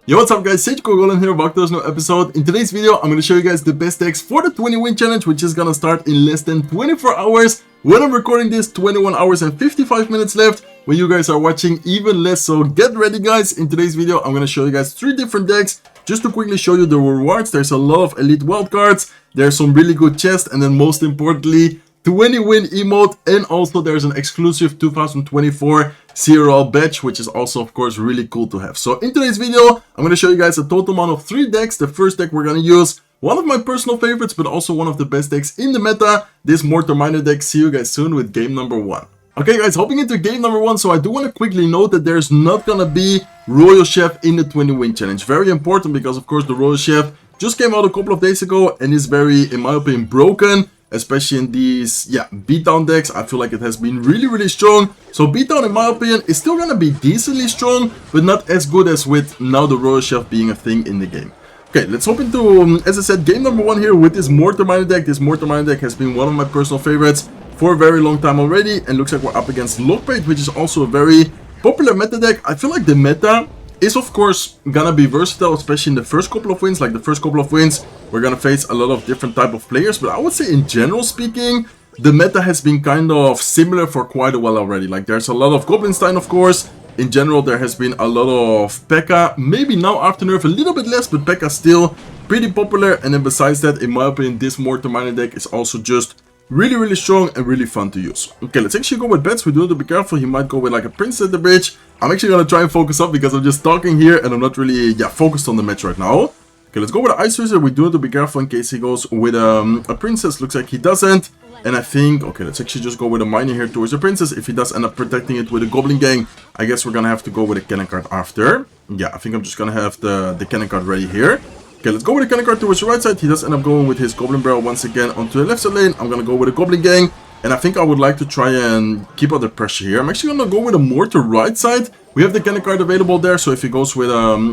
Yo, what's up guys, Goblin here, back to this new episode. In today's video, I'm going to show you guys the best decks for the 20 win challenge, which is going to start in less than 24 hours. When I'm recording this, 21 hours and 55 minutes left. When you guys are watching, even less, so get ready guys. In today's video, I'm going to show you guys 3 different decks, just to quickly show you the rewards. There's a lot of elite wildcards, there's some really good chests, and then most importantly, 20 win emote, and also there's an exclusive 2024 CRL badge, which is also of course really cool to have. So in today's video, I'm going to show you guys a total amount of 3 decks. The first deck we're going to use, one of my personal favorites, but also one of the best decks in the meta, this Mortar Miner deck. See you guys soon with game number 1. Okay guys, hopping into game number 1, so I do want to quickly note that there's not going to be Royal Chef in the 20 win challenge. Very important, because of course the Royal Chef just came out a couple of days ago and is very, in my opinion, broken. Especially in these, beatdown decks. I feel like it has been really strong. So beatdown, in my opinion, is still gonna be decently strong, but not as good as with now the Royal Chef being a thing in the game. Okay, let's hop into, as I said, game number 1 here with this Mortar Miner deck. This Mortar Miner deck has been one of my personal favorites for a very long time already, and looks like we're up against Lockbait, which is also a very popular meta deck. I feel like the meta is of course gonna be versatile, especially in the first couple of wins. Like the first couple of wins, we're gonna face a lot of different type of players, but I would say in general speaking, the meta has been kind of similar for quite a while already. Like there's a lot of Goblin, of course. In general, there has been a lot of Pekka, maybe now after nerf a little bit less, but Pekka still pretty popular. And then besides that, in my opinion, this Mortar Miner deck is also just really strong and really fun to use. Okay, let's actually go with bets. We do have to be careful. He might go with like a Princess at the bridge. I'm actually gonna try and focus up because I'm just talking here and I'm not really focused on the match right now. Okay, let's go with the Ice Wizard. We do have to be careful in case he goes with a Princess. Looks like he doesn't. And I think, okay, let's actually just go with a Miner here towards the Princess. If he does end up protecting it with a Goblin Gang, I guess we're gonna have to go with a Cannon card after. Yeah, I think I'm just gonna have the Cannon card ready here. Okay, let's go with the Cannon card towards the right side. He does end up going with his Goblin Barrel once again onto the left side lane. I'm gonna go with a Goblin Gang. And I think I would like to try and keep out the pressure here. I'm actually gonna go with a Mortar right side. We have the Cannon card available there, so if he goes with,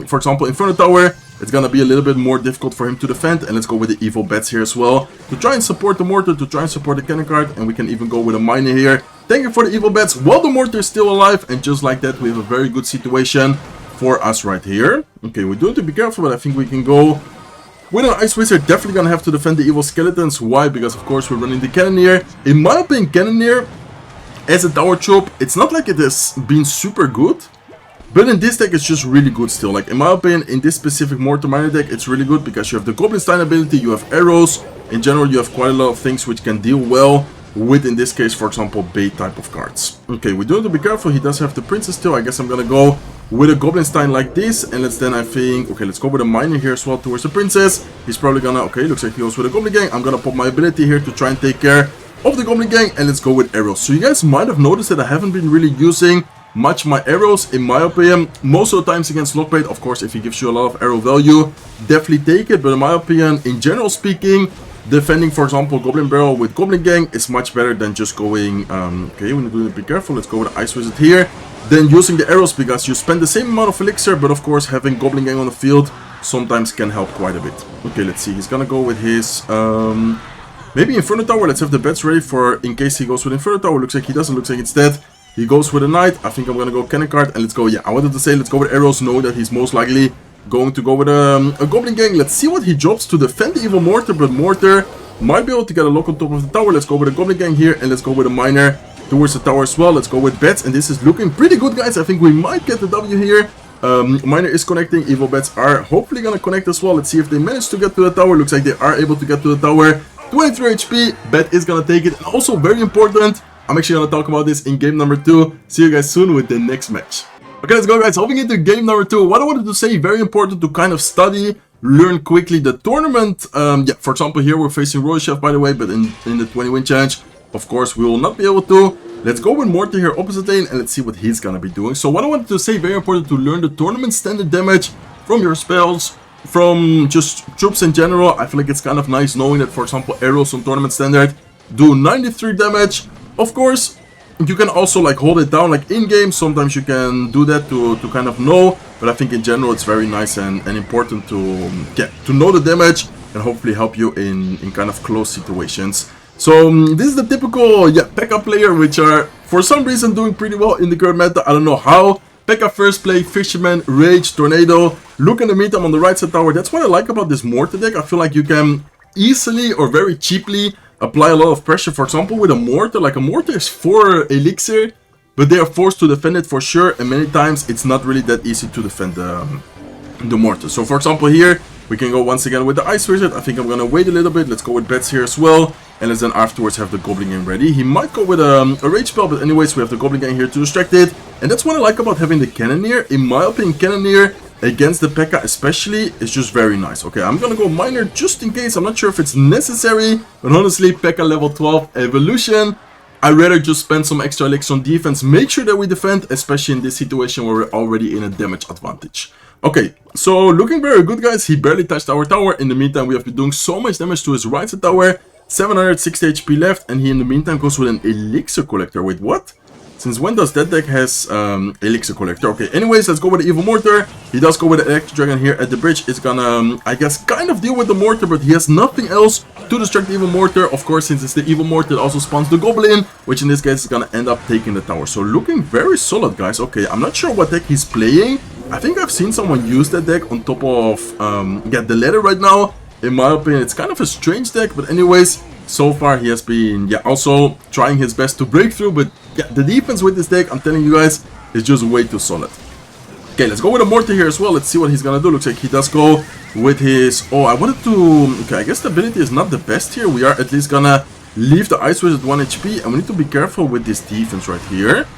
for example, Inferno Tower, it's gonna be a little bit more difficult for him to defend. And let's go with the Evil Bats here as well, to try and support the Mortar, to try and support the Cannon card. And we can even go with a Miner here. Thank you for the Evil Bats, while the Mortar is still alive. And just like that, we have a very good situation for us right here. Okay, we do have to be careful, but I think we can go with an Ice Wizard. Definitely gonna have to defend the evil skeletons. Why? Because of course we're running the Cannoneer. In my opinion, Cannoneer as a tower trope, it's not like it has been super good, but in this deck it's just really good still. Like in my opinion, in this specific Mortar Miner deck, it's really good because you have the Goblin ability, you have arrows. In general, you have quite a lot of things which can deal well with, in this case, for example, bait type of cards. Okay, we do have to be careful. He does have the Princess still. I guess I'm gonna go with a Goblin like this, and let's then, I think, okay, let's go with a Miner here as well towards the Princess. He's probably gonna, okay, looks like he goes with a Goblin Gang. I'm gonna pop my ability here to try and take care of the Goblin Gang, and let's go with arrows. So you guys might have noticed that I haven't been really using much my arrows, in my opinion. Most of the times against Lockbait, of course, if he gives you a lot of arrow value, definitely take it. But in my opinion, in general speaking, defending, for example, Goblin Barrel with Goblin Gang is much better than just going, okay, we need to be careful. Let's go with the Ice Wizard here. Then using the arrows, because you spend the same amount of elixir, but of course having Goblin Gang on the field sometimes can help quite a bit. Okay, let's see. He's gonna go with his, maybe Inferno Tower. Let's have the bets ready for in case he goes with Inferno Tower. Looks like he doesn't. Looks like instead he goes with a Knight. I think I'm gonna go Cannon card, and let's go. Yeah, I wanted to say let's go with arrows, knowing that he's most likely going to go with a Goblin Gang. Let's see what he drops to defend the evil Mortar, but Mortar might be able to get a lock on top of the tower. Let's go with a Goblin Gang here, and let's go with a Miner towards the tower as well. Let's go with bets, and this is looking pretty good, guys. I think we might get the W here. Miner is connecting. Evil Bats are hopefully gonna connect as well. Let's see if they manage to get to the tower. Looks like they are able to get to the tower. 23 HP. Bet is gonna take it. And also very important, I'm actually gonna talk about this in game number 2. See you guys soon with the next match. Okay, let's go, guys. Hopping into game number 2. What I wanted to say, very important to kind of study, learn quickly the tournament. For example, here we're facing Royal Chef, by the way, but in the 20 win challenge, of course, we will not be able to. Let's go with Mortar here opposite lane, and let's see what he's gonna be doing. So what I wanted to say, very important to learn the tournament standard damage from your spells, from just troops in general. I feel like it's kind of nice knowing that, for example, arrows on tournament standard do 93 damage. Of course, you can also like hold it down like in game. Sometimes you can do that to kind of know, but I think in general it's very nice and important to know the damage and hopefully help you in kind of close situations. So this is the typical Pekka player, which are for some reason doing pretty well in the current meta. I don't know how, Pekka first play, Fisherman, Rage, Tornado. Look in the meantime on the right side tower. That's what I like about this Mortar deck. I feel like you can easily or very cheaply apply a lot of pressure. For example, with a Mortar, like a Mortar is 4 elixir, but they are forced to defend it for sure. And many times it's not really that easy to defend the Mortar. So for example here, we can go once again with the Ice Wizard. I think I'm gonna wait a little bit. Let's go with Bats here as well. And let's then afterwards have the Goblin Gang ready. He might go with a Rage spell, but anyways, we have the Goblin Gang here to distract it. And that's what I like about having the Cannoneer. In my opinion, Cannoneer against the Pekka especially is just very nice. Okay, I'm gonna go Miner just in case. I'm not sure if it's necessary, but honestly, Pekka level 12 evolution. I'd rather just spend some extra elixir on defense. Make sure that we defend, especially in this situation where we're already in a damage advantage. Okay, so looking very good, guys. He barely touched our tower. In the meantime, we have been doing so much damage to his right side tower. 760 HP left, and he in the meantime goes with an Elixir Collector. Wait, what? Since when does that deck has Elixir Collector? Okay, anyways, let's go with the Evil Mortar. He does go with the Electric Dragon here at the bridge. It's gonna, I guess, kind of deal with the Mortar, but he has nothing else to distract the Evil Mortar. Of course, since it's the Evil Mortar, it also spawns the Goblin, which in this case is gonna end up taking the tower. So looking very solid, guys. Okay, I'm not sure what deck he's playing. I think I've seen someone use that deck on top of the ladder right now. In my opinion, it's kind of a strange deck, but anyways, so far he has been also trying his best to break through. But yeah, the defense with this deck, I'm telling you guys, is just way too solid. Okay, let's go with a Mortar here as well. Let's see what he's gonna do. Looks like he does go with his... Oh, I wanted to... Okay, I guess the ability is not the best here. We are at least gonna leave the Ice Wizard at 1 HP, and we need to be careful with this defense right here.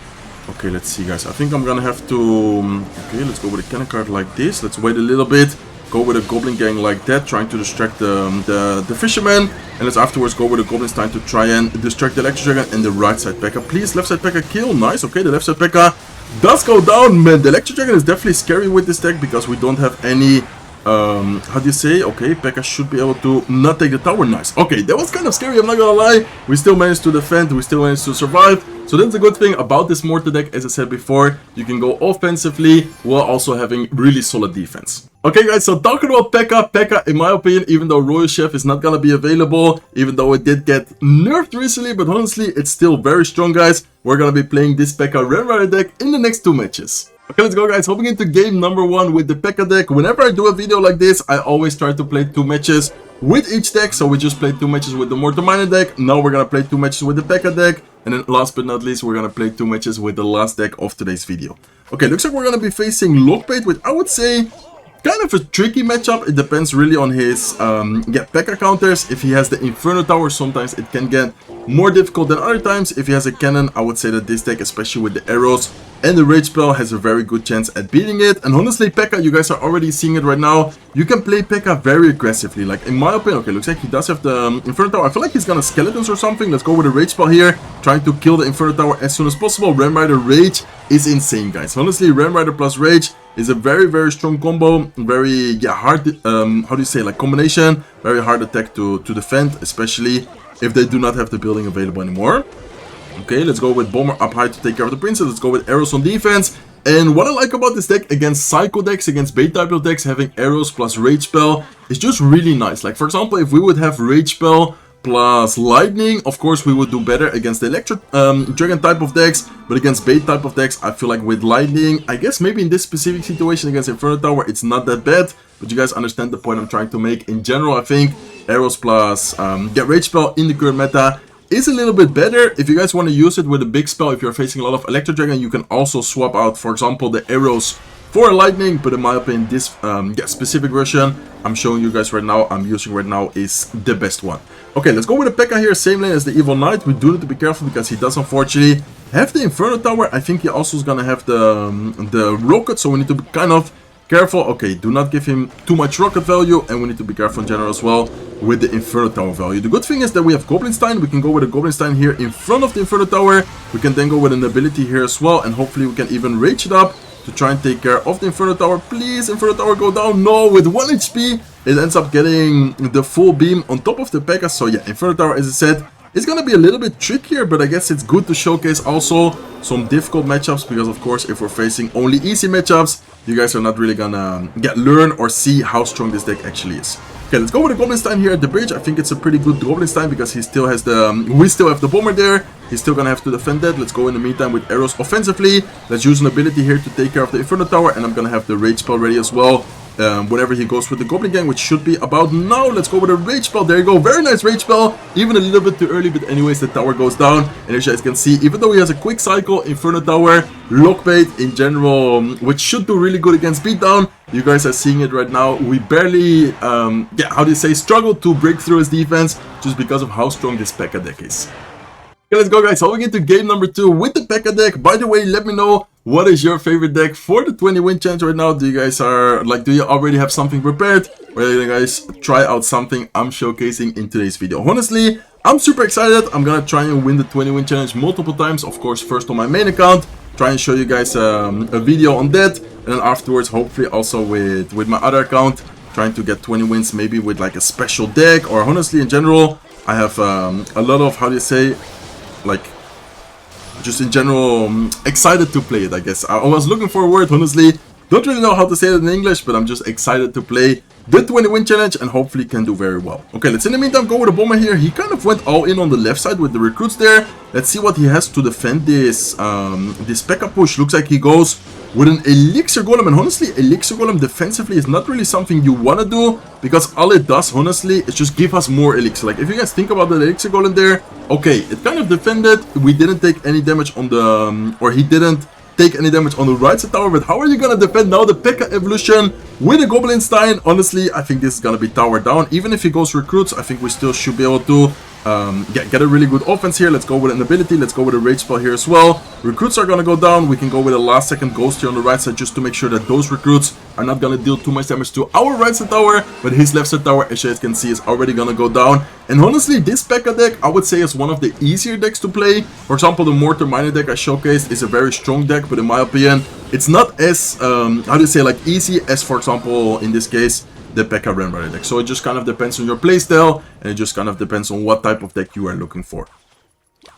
Okay, let's see, guys. I think I'm gonna have to... Okay, let's go with a cannon card like this. Let's wait a little bit. Go with a Goblin Gang like that, trying to distract the Fisherman. And let's afterwards go with a Goblin Stein to try and distract the Electric Dragon and the right side Pekka. Please, left side Pekka kill. Nice. Okay, the left side Pekka does go down, man. The Electric Dragon is definitely scary with this deck because we don't have any... how do you say? Okay, Pekka should be able to not take the tower. Nice. Okay, that was kind of scary, I'm not gonna lie. We still managed to defend, we still managed to survive. So that's a good thing about this Mortar deck. As I said before, you can go offensively while also having really solid defense. Okay, guys, so talking about Pekka. Pekka, in my opinion, even though Royal Chef is not gonna be available, even though it did get nerfed recently, but honestly, it's still very strong, guys. We're gonna be playing this Pekka Red Rider deck in the next 2 matches. Okay, let's go, guys. Hopping into game number 1 with the Pekka deck. Whenever I do a video like this, I always try to play 2 matches with each deck. So we just played 2 matches with the Mortar Miner deck. Now we're gonna play 2 matches with the Pekka deck. And then last but not least, we're gonna play 2 matches with the last deck of today's video. Okay, looks like we're gonna be facing Lockbait with, I would say, kind of a tricky matchup. It depends really on his Pekka counters. If he has the Inferno Tower, sometimes it can get more difficult than other times. If he has a cannon, I would say that this deck, especially with the arrows and the Rage spell, has a very good chance at beating it. And honestly, Pekka, you guys are already seeing it right now. You can play Pekka very aggressively. Like, in my opinion, okay, looks like he does have the Inferno Tower. I feel like he's gonna Skeletons or something. Let's go with a Rage spell here, trying to kill the Inferno Tower as soon as possible. Ram Rider Rage is insane, guys. Honestly, Ram Rider plus Rage is a very, very strong combo. Very, hard, how do you say, like, combination. Very hard attack to defend, especially if they do not have the building available anymore. Okay, let's go with Bomber up high to take care of the Princess. Let's go with Arrows on defense. And what I like about this deck against Psycho decks, against Bait type of decks, having Arrows plus Rage spell is just really nice. Like, for example, if we would have Rage spell plus Lightning, of course we would do better against the Electric Dragon type of decks. But against Bait type of decks, I feel like with Lightning, I guess maybe in this specific situation against Inferno Tower, it's not that bad. But you guys understand the point I'm trying to make. In general, I think Arrows plus Rage spell in the current meta is a little bit better. If you guys want to use it with a big spell, if you're facing a lot of Electric Dragon, you can also swap out, for example, the Arrows for Lightning. But in my opinion, this specific version I'm showing you guys right now, I'm using right now, is the best one. Okay, let's go with the Pekka here, same lane as the Evil Knight. We do need to be careful because he does unfortunately have the Inferno Tower. I think he also is gonna have the Rocket, so we need to be kind of careful. Okay, do not give him too much rocket value, and we need to be careful in general as well with the Inferno Tower value. The good thing is that we have Goblin Stein. We can go with a Goblin Stein here in front of the Inferno Tower. We can then go with an ability here as well, and hopefully we can even rage it up to try and take care of the Inferno Tower. Please, Inferno Tower, go down. No, with 1 HP, it ends up getting the full beam on top of the Pekka. So yeah, Inferno Tower, as I said, it's gonna be a little bit trickier, but I guess it's good to showcase also some difficult matchups, because of course if we're facing only easy matchups, you guys are not really gonna learn or see how strong this deck actually is. Okay, let's go with the Goblin Stein here at the bridge. I think it's a pretty good Goblin Stein because he still has the we still have the Bomber there. He's still gonna have to defend that. Let's go in the meantime with arrows offensively. Let's use an ability here to take care of the Inferno Tower, and I'm gonna have the Rage spell ready as well. Whenever he goes with the Goblin Gang, which should be about now. Let's go with a Rage spell. There you go. Very nice Rage spell. Even a little bit too early, but anyways, the tower goes down. And as you guys can see, even though he has a quick cycle, Inferno Tower, Lockbait in general, which should do really good against Beatdown. You guys are seeing it right now. We barely, how do you say, struggle to break through his defense just because of how strong this Pekka deck is. Okay, let's go, guys. So we get to game number 2 with the Pekka deck. By the way, let me know what is your favorite deck for the 20 win challenge right now. Do you guys do you already have something prepared, or do you guys try out something I'm showcasing in today's video? Honestly, I'm super excited. I'm gonna try and win the 20 win challenge multiple times. Of course, first on my main account, try and show you guys a video on that, and then afterwards, hopefully also with my other account, trying to get 20 wins, maybe with like a special deck, or honestly in general, I have a lot of, how do you say, like, just in general, excited to play it, I guess. I was looking for a word, honestly. Don't really know how to say it in English, but I'm just excited to play the 20 win challenge and hopefully can do very well. Okay, let's in the meantime go with a bomber here. He kind of went all in on the left side with the recruits there. Let's see what he has to defend this this Pekka push. Looks like he goes with an Elixir Golem, and honestly, Elixir Golem defensively is not really something you want to do, because all it does, honestly, is just give us more Elixir. Like, if you guys think about the Elixir Golem there, okay, it kind of defended, we didn't take any damage on the, or he didn't take any damage on the right side tower, but how are you gonna defend now the Pekka evolution with a Goblin Stein? Honestly, I think this is gonna be tower down. Even if he goes recruits, I think we still should be able to get a really good offense here. Let's go with an ability. Let's go with a Rage spell here as well. Recruits are gonna go down. We can go with a last second ghost here on the right side just to make sure that those recruits are not gonna deal too much damage to our right side tower, but his left side tower, as you guys can see, is already gonna go down. And honestly, this Pekka deck, I would say, is one of the easier decks to play. For example, the Mortar Miner deck I showcased is a very strong deck, but in my opinion, it's not as, how do you say, like, easy as, for example, in this case, the Pekka Remrider deck. So it just kind of depends on your playstyle, and it just kind of depends on what type of deck you are looking for.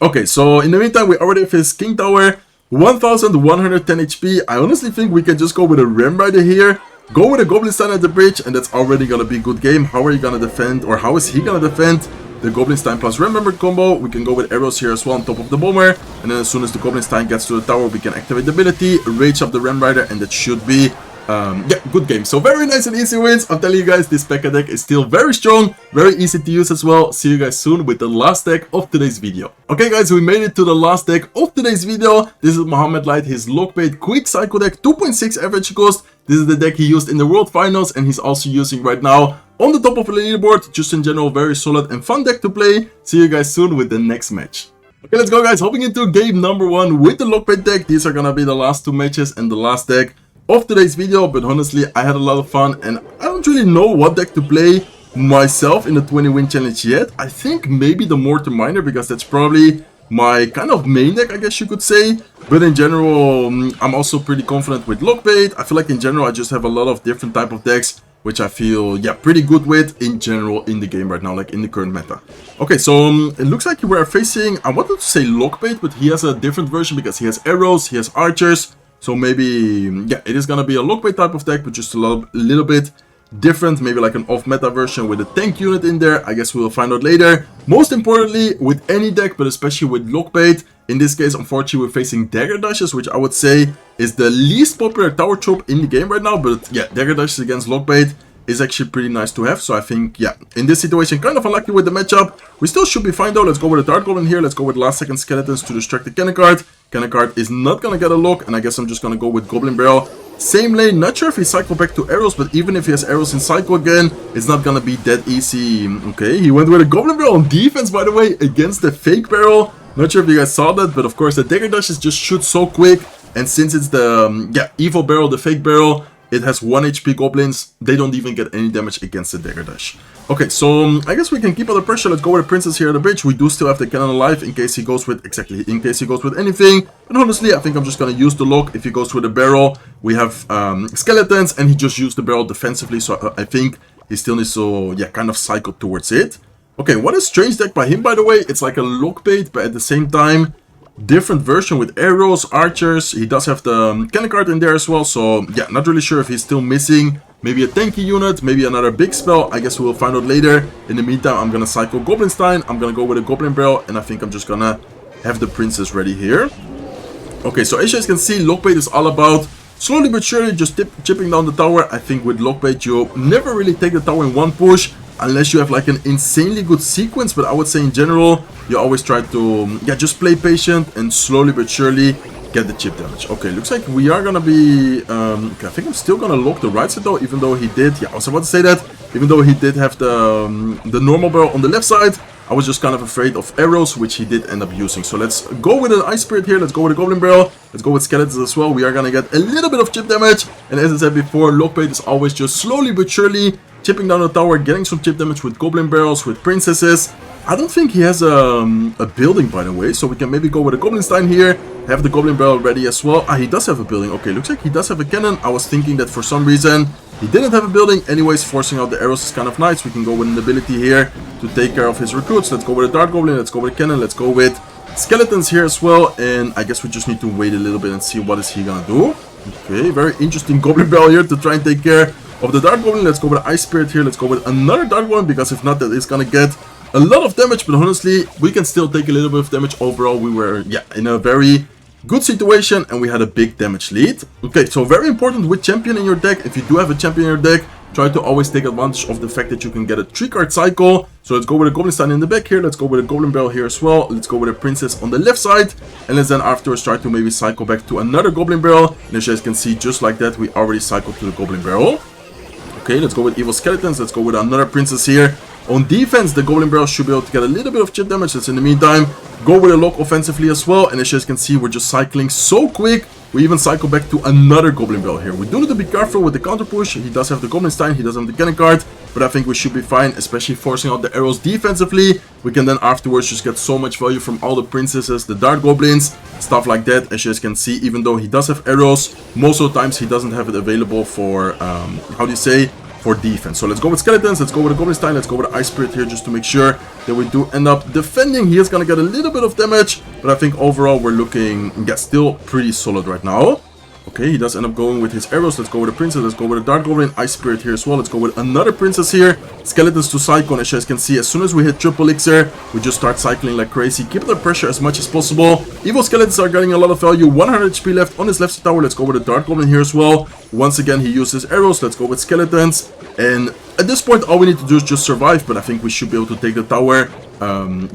Okay, so in the meantime, we already have his King Tower, 1110 HP. I honestly think we can just go with a Remrider here, go with a Goblin Stein at the bridge, and that's already gonna be a good game. How are you gonna defend, or how is he gonna defend the Goblin Stein plus Remember combo? We can go with arrows here as well on top of the bomber, and then as soon as the Goblin Stein gets to the tower, we can activate the ability, rage up the Remrider, and that should be good game. So very nice and easy wins. I'm telling you guys, this Pekka deck is still very strong, very easy to use as well. See you guys soon with the last deck of today's video. Okay guys, we made it to the last deck of today's video. This is Mohammed Light, his Lockbait Quick Cycle deck, 2.6 average cost. This is the deck he used in the World Finals, and he's also using right now on the top of the leaderboard. Just in general, very solid and fun deck to play. See you guys soon with the next match. Okay, let's go guys, hopping into game number 1 with the Lockbait deck. These are gonna be the last 2 matches and the last deck of today's video, but honestly, I had a lot of fun, and I don't really know what deck to play myself in the 20 win challenge yet. I think maybe the Mortar Miner, because that's probably my kind of main deck, I guess you could say. But in general, I'm also pretty confident with Lockbait. I feel like in general, I just have a lot of different type of decks, which I feel, yeah, pretty good with in general in the game right now, like in the current meta. Okay, so it looks like we are facing, I wanted to say Lockbait, but he has a different version because he has arrows, he has archers. So maybe, yeah, it is gonna be a Lockbait type of deck, but just a little bit different, maybe like an off-meta version with a tank unit in there. I guess we'll find out later. Most importantly, with any deck, but especially with Lockbait, in this case, unfortunately, we're facing Dagger Dashes, which I would say is the least popular tower trope in the game right now. But yeah, Dagger Dashes against Lockbait is actually pretty nice to have. So I think, yeah, in this situation, kind of unlucky with the matchup. We still should be fine though. Let's go with a Dart Goblin here. Let's go with last second Skeletons to distract the cannon card. Cannon card is not gonna get a lock, and I guess I'm just gonna go with Goblin Barrel. Same lane, not sure if he cycled back to arrows, but even if he has arrows in cycle again, it's not gonna be that easy. Okay, he went with a Goblin Barrel on defense, by the way, against the fake barrel. Not sure if you guys saw that, but of course the Dagger Dashes just shoot so quick, and since it's the, yeah, evil barrel, the fake barrel, it has 1 HP goblins. They don't even get any damage against the Dagger Dash. Okay, so I guess we can keep under pressure. Let's go with a Princess here at the bridge. We do still have the cannon alive in case he goes with, exactly, in case he goes with anything. And honestly, I think I'm just going to use the lock. If he goes with a barrel, we have skeletons, and he just used the barrel defensively. So I think he still needs to, yeah, kind of cycle towards it. Okay, what a strange deck by him, by the way. It's like a Lockbait, but at the same time, different version with arrows, archers. He does have the cannon card in there as well. So yeah, not really sure if he's still missing maybe a tanky unit, maybe another big spell. I guess we will find out later. In the meantime, I'm gonna cycle Goblin Stein. I'm gonna go with a Goblin Barrel, and I think I'm just gonna have the princess ready here. Okay, so as you guys can see, lockbait is all about slowly but surely just chipping down the tower. I think with lockbait you never really take the tower in one push unless you have like an insanely good sequence, but I would say in general you always try to just play patient and slowly but surely get the chip damage. Okay, looks like we are gonna be okay, I think I'm still gonna lock the right side though, even though he did, I was about to say that, even though he did have the normal barrel on the left side, I was just kind of afraid of arrows, which he did end up using. So let's go with an Ice Spirit here. Let's go with a Goblin Barrel. Let's go with Skeletons as well. We are going to get a little bit of chip damage. And as I said before, lockbait is always just slowly but surely chipping down the tower, getting some chip damage with Goblin Barrels, with Princesses. I don't think he has a building, by the way. So we can maybe go with a Goblin Stein here. Have the Goblin Barrel ready as well. He does have a building. Okay, looks like he does have a cannon. I was thinking that for some reason he didn't have a building. Anyways, forcing out the arrows is kind of nice. We can go with an ability here to take care of his recruits. Let's go with a Dart Goblin. Let's go with a cannon. Let's go with Skeletons here as well. And I guess we just need to wait a little bit and see what is he gonna do. Okay, very interesting Goblin Barrel here to try and take care of the Dart Goblin. Let's go with an Ice Spirit here. Let's go with another Dart Goblin, because if not, that is gonna get a lot of damage. But honestly, we can still take a little bit of damage. Overall, we were in a very good situation and we had a big damage lead. Okay, so very important with champion in your deck. If you do have a champion in your deck, try to always take advantage of the fact that you can get a 3-card cycle. So let's go with a Goblin Stein in the back here. Let's go with a Goblin Barrel here as well. Let's go with a Princess on the left side. And let's then afterwards try to maybe cycle back to another Goblin Barrel. And as you guys can see, just like that, we already cycled to the Goblin Barrel. Okay, let's go with Evil Skeletons. Let's go with another Princess here. On defense, the Goblin Barrel should be able to get a little bit of chip damage. Let's in the meantime go with a lock offensively as well. And as you guys can see, we're just cycling so quick. We even cycle back to another Goblin Barrel here. We do need to be careful with the counter push. He does have the Goblin Stein, he does have the cannon card, but I think we should be fine, especially forcing out the arrows defensively. We can then afterwards just get so much value from all the princesses, the Dart Goblins, stuff like that. As you guys can see, even though he does have arrows, most of the times he doesn't have it available for, for defense. So let's go with Skeletons, let's go with a Goblin Stein, let's go with an Ice Spirit here just to make sure that we do end up defending. He is gonna get a little bit of damage, but I think overall we're looking, still pretty solid right now. Okay, he does end up going with his arrows. Let's go with a Princess, let's go with a Dart Goblin, Ice Spirit here as well. Let's go with another Princess here. Skeletons to Cyclone. As you guys can see, as soon as we hit triple elixir, we just start cycling like crazy. Keep the pressure as much as possible. Evil Skeletons are getting a lot of value. 100 HP left on his left tower. Let's go with a Dart Goblin here as well. Once again, he uses arrows. Let's go with Skeletons. And at this point, all we need to do is just survive. But I think we should be able to take the tower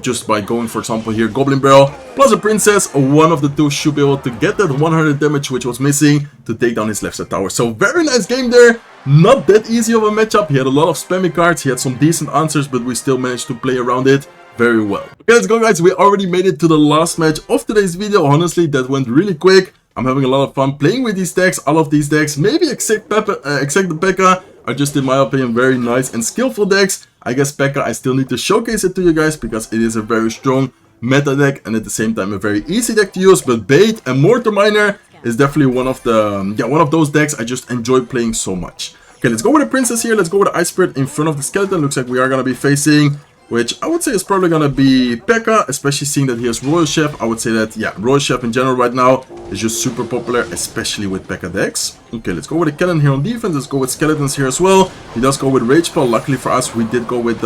just by going, for example, here, Goblin Barrel plus a Princess. One of the two should be able to get that 100 damage, which was missing, to take down his left side tower. So very nice game there. Not that easy of a matchup. He had a lot of spammy cards. He had some decent answers, but we still managed to play around it very well. Okay, let's go, guys. We already made it to the last match of today's video. Honestly, that went really quick. I'm having a lot of fun playing with these decks, all of these decks, maybe except the Pekka, are just, in my opinion, very nice and skillful decks. I guess Pekka, I still need to showcase it to you guys because it is a very strong meta deck and at the same time a very easy deck to use. But Bait and Mortar Miner is definitely one of the one of those decks I just enjoy playing so much. Okay, let's go with a Princess here. Let's go with the Ice Spirit in front of the Skeleton. Looks like we are gonna be facing, which I would say is probably gonna be Pekka, especially seeing that he has Royal Chef. I would say that, Royal Chef in general right now is just super popular, especially with Pekka decks. Okay, let's go with a Cannon here on defense. Let's go with Skeletons here as well. He does go with Rage Spell. Luckily for us, we did go with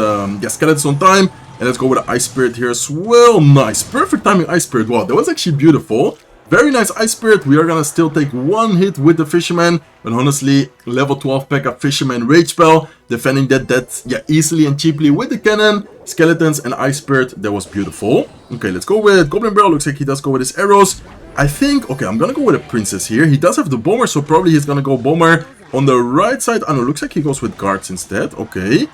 Skeletons on time. And let's go with the Ice Spirit here as well. Nice, perfect timing Ice Spirit. Wow, that was actually beautiful. Very nice Ice Spirit. We are gonna still take one hit with the Fisherman, but honestly, level 12 Pekka Fisherman Rage Spell, defending that easily and cheaply with the Cannon, Skeletons, and Ice Spirit. That was beautiful. Okay, let's go with Goblin Barrel. Looks like he does go with his arrows. I think, okay, I'm gonna go with a Princess here. He does have the Bomber, so probably he's gonna go Bomber on the right side. I don't know, looks like he goes with guards instead. Okay,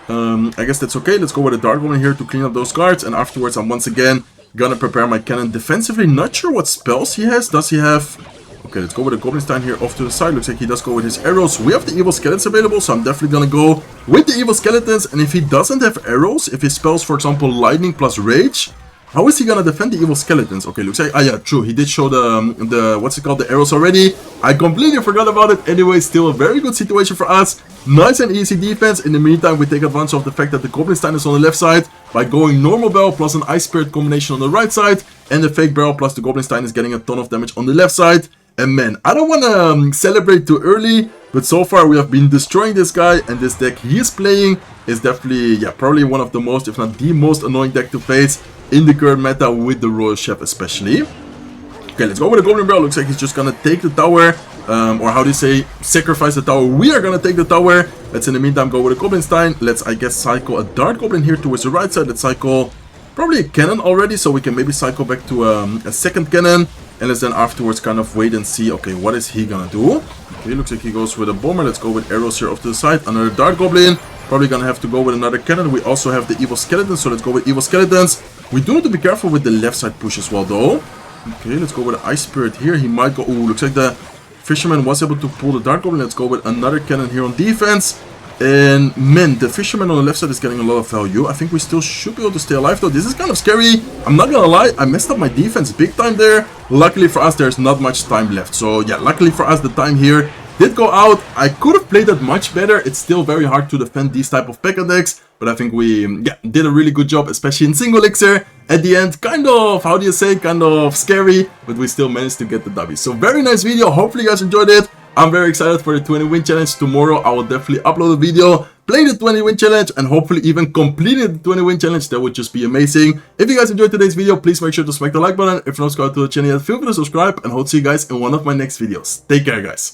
I guess that's okay. Let's go with a Dark Goblin here to clean up those guards, and afterwards I'm once again gonna prepare my cannon defensively. Not sure what spells he has. Does he have... Okay, let's go with a Goblin Stein here off to the side. Looks like he does go with his arrows. We have the Evil Skeletons available, so I'm definitely gonna go with the Evil Skeletons. And if he doesn't have arrows, if he spells, for example, Lightning plus Rage, how is he gonna defend the Evil Skeletons? Okay, looks like... Ah, yeah, true. He did show the what's it called? The arrows already. I completely forgot about it. Anyway, still a very good situation for us. Nice and easy defense. In the meantime, we take advantage of the fact that the Goblin Stein is on the left side by going normal barrel plus an Ice Spirit combination on the right side. And the fake barrel plus the Goblin Stein is getting a ton of damage on the left side. And man, I don't want to celebrate too early, but so far we have been destroying this guy, and this deck he is playing is definitely, yeah, probably one of the most, if not the most annoying deck to face in the current meta with the Royal Chef especially. Okay, let's go with the Goblin Barrel. Looks like he's just gonna take the tower, or how do you say, sacrifice the tower. We are gonna take the tower. Let's in the meantime go with a Goblin Stein. Let's, I guess, cycle a Dart Goblin here towards the right side. Let's cycle probably a cannon already, so we can maybe cycle back to a second cannon. And let's then afterwards kind of wait and see, okay, what is he gonna do? Okay, looks like he goes with a bomber. Let's go with arrows here off to the side. Another Dart Goblin. Probably gonna have to go with another cannon. We also have the Evil Skeletons, so let's go with Evil Skeletons. We do need to be careful with the left side push as well, though. Okay, let's go with the Ice Spirit here. He might go... Ooh, looks like the Fisherman was able to pull the Dart Goblin. Let's go with another cannon here on defense. And man, the Fisherman on the left side is getting a lot of value. I think we still should be able to stay alive, though. This is kind of scary. I'm not gonna lie, I messed up my defense big time there. Luckily for us, there's not much time left. So yeah, luckily for us, the time here did go out. I could have played that much better. It's still very hard to defend these type of Pekka decks, but I think we did a really good job, especially in single elixir. At the end, kind of, how do you say, kind of scary, but we still managed to get the W. So very nice video. Hopefully you guys enjoyed it. I'm very excited for the 20 win challenge. Tomorrow I will definitely upload a video playing the 20 win challenge and hopefully even completing the 20 win challenge. That would just be amazing. If you guys enjoyed today's video, please make sure to smack the like button. If you're not subscribed to the channel yet, feel free to subscribe, and hope to see you guys in one of my next videos. Take care, guys.